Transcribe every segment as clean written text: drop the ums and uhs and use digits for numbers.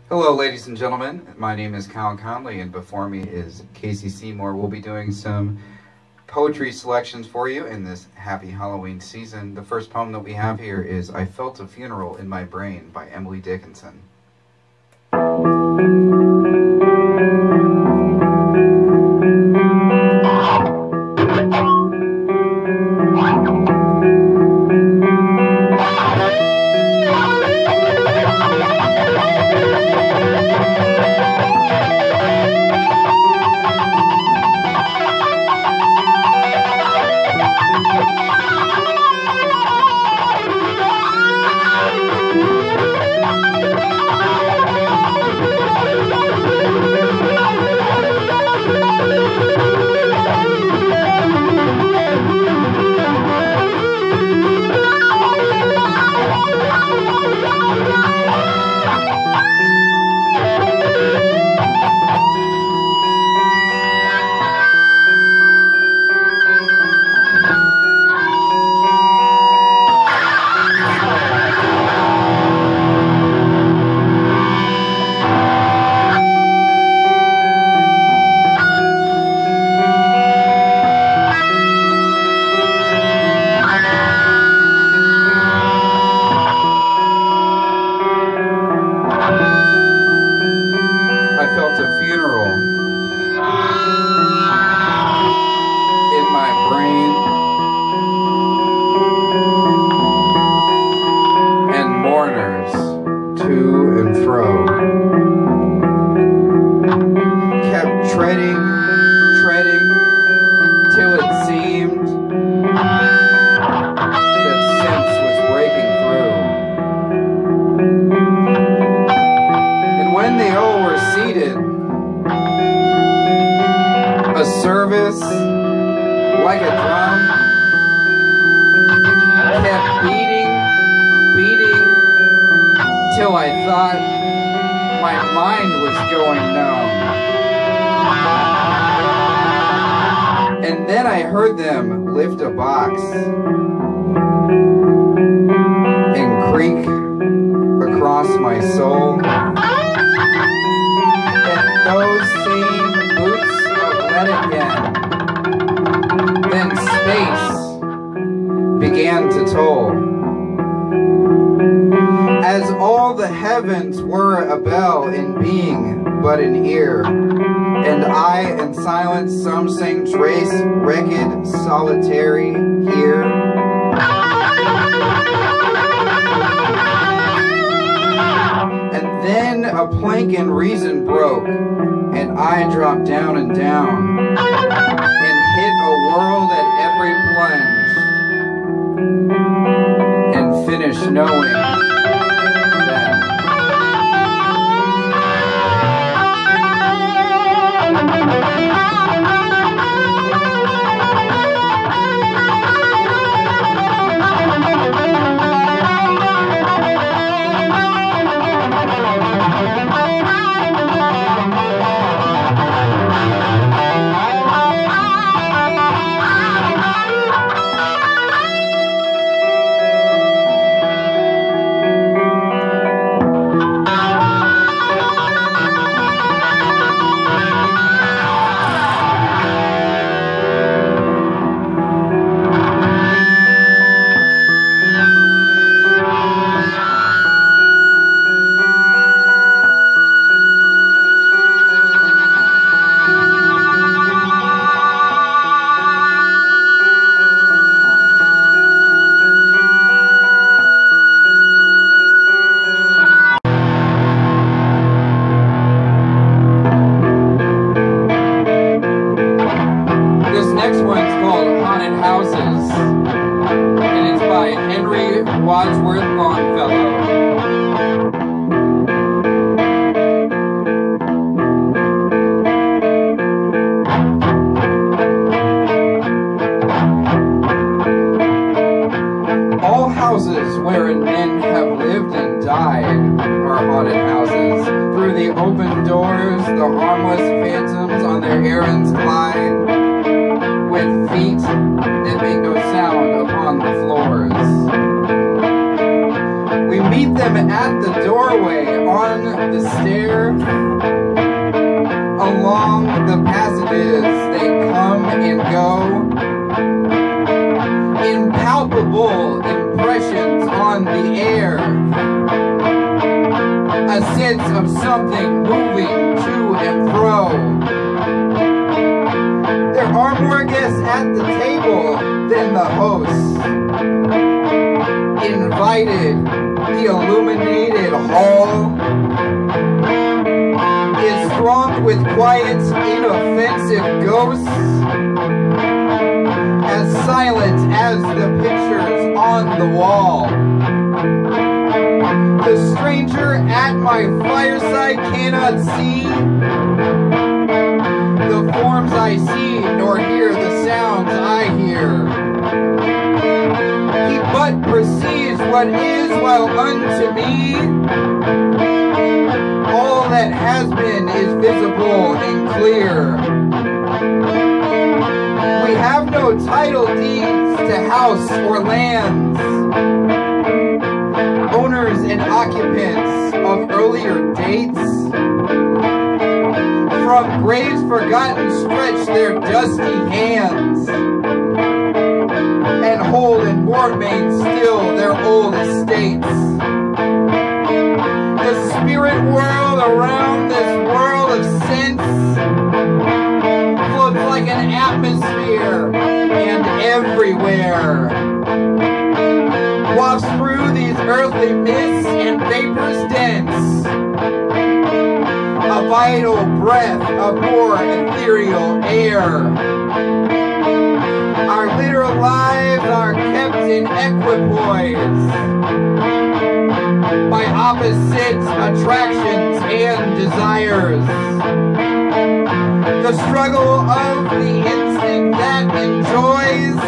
Hello, ladies and gentlemen. My name is Conley, and before me is Casey Seymour. We'll be doing some poetry selections for you in this happy Halloween season. The first poem that we have here is I Felt a Funeral in My Brain by Emily Dickinson. Like a drum, kept beating, till I thought my mind was going numb. And then I heard them lift a box and creak across my soul. And those same boots of lead again. Then space began to toll, as all the heavens were a bell in being but an ear, and I in silence some sang trace wrecked solitary here. And then a plank in reason broke, and I dropped down and down, and hit a world at every plunge, and finished knowing that at the doorway, on the stair, along the passages they come and go. Impalpable impressions on the air, a sense of something moving to and fro. There are more guests at the table than the hosts. Invited, the illuminated hall is thronged with quiet, inoffensive ghosts, as silent as the pictures on the wall. The stranger at my fireside cannot see the forms I see, nor hear the sounds I hear. He but perceives what is, while unto me all that has been is visible and clear. We have no title deeds to house or lands. Owners and occupants of earlier dates, from graves forgotten stretch their dusty hands, and hold and remain still their old estates. The spirit world around this world of sense floats like an atmosphere, and everywhere wafts through these earthly mists and vapors dense, a vital breath of more ethereal air. Our literal lives are kept in equipoise by opposite attractions and desires. The struggle of the instinct that enjoys,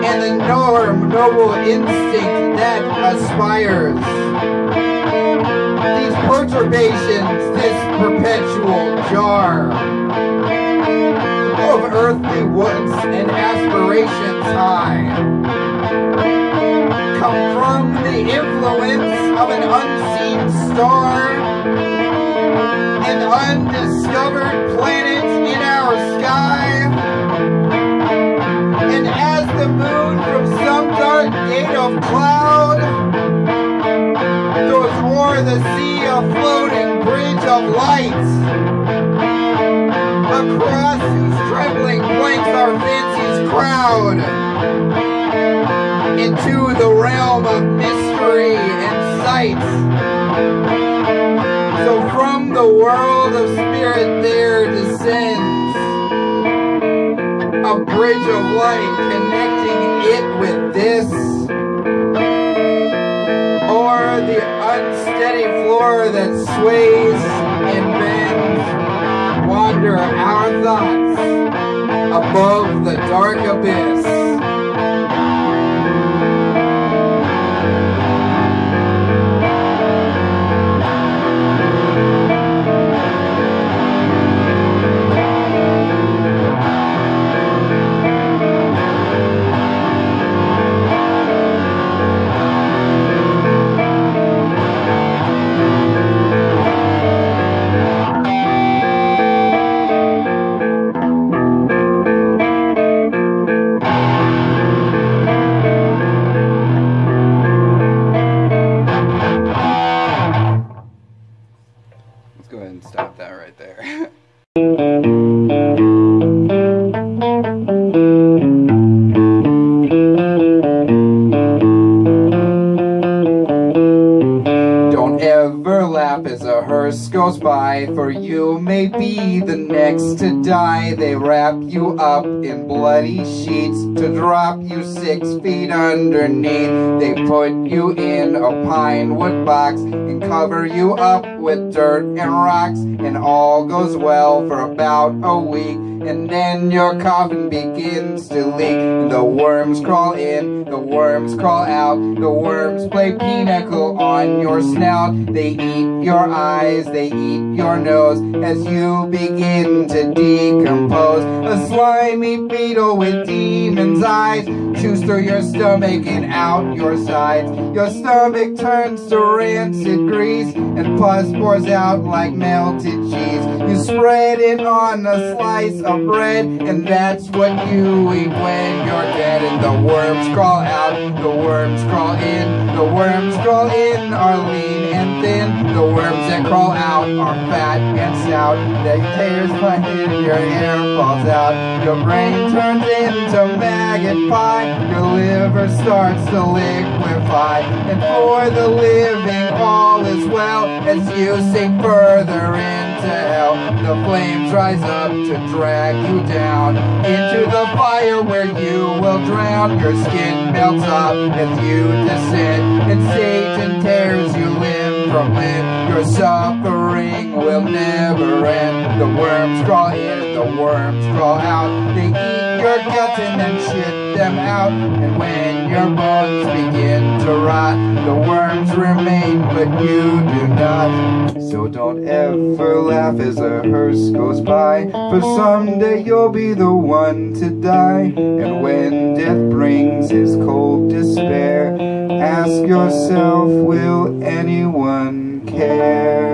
and the noble instinct that aspires. These perturbations, this perpetual jar of earthly wants and aspirations high, come from the influence of an unseen star, an undiscovered planet in our sky. And as the moon from some dark gate of cloud goes o'er the sea, a floating bridge of light, across whose trembling planks our fancies crowd, into the realm of mystery and sight. So from the world of spirit there descends a bridge of light, connecting it with this, o'er the unsteady floor that sways and bends, wander our thoughts above the dark abyss. Go ahead and stop that right there. Don't ever laugh as a hearse goes by, for you may be the next to die. They wrap you up in bloody sheets to drop you 6 feet underneath. They put you in a pine wood box and cover you up with dirt and rocks, and all goes well for about a week. and then your coffin begins to leak. And the worms crawl in, the worms crawl out, the worms play pinochle on your snout. They eat your eyes, they eat your nose, as you begin to decompose. A slimy beetle with demon's eyes chews through your stomach and out your sides. Your stomach turns to rancid grease, and pus pours out like melted cheese. You spread it on a slice of bread, and that's what you eat when you're dead. And the worms crawl out, the worms crawl in, the worms crawl in are lean and thin. The worms that crawl out are fat and stout. That tears my head, your hair falls out. Your brain turns into maggot pie. Your liver starts to liquefy. And for the living all is well, as you sink further into hell. The flames rise up to drag you down into the fire where you will drown. Your skin melts up as you descend, and Satan tears you limb from limb. Your suffering will never end. The worms crawl in, the worms crawl out. They eat your guts and then shit them out. And when your bones begin to rot, the worms remain, but you do not. So don't ever laugh as a hearse goes by, for someday you'll be the one to die. And when death brings his cold despair, ask yourself, will anyone care?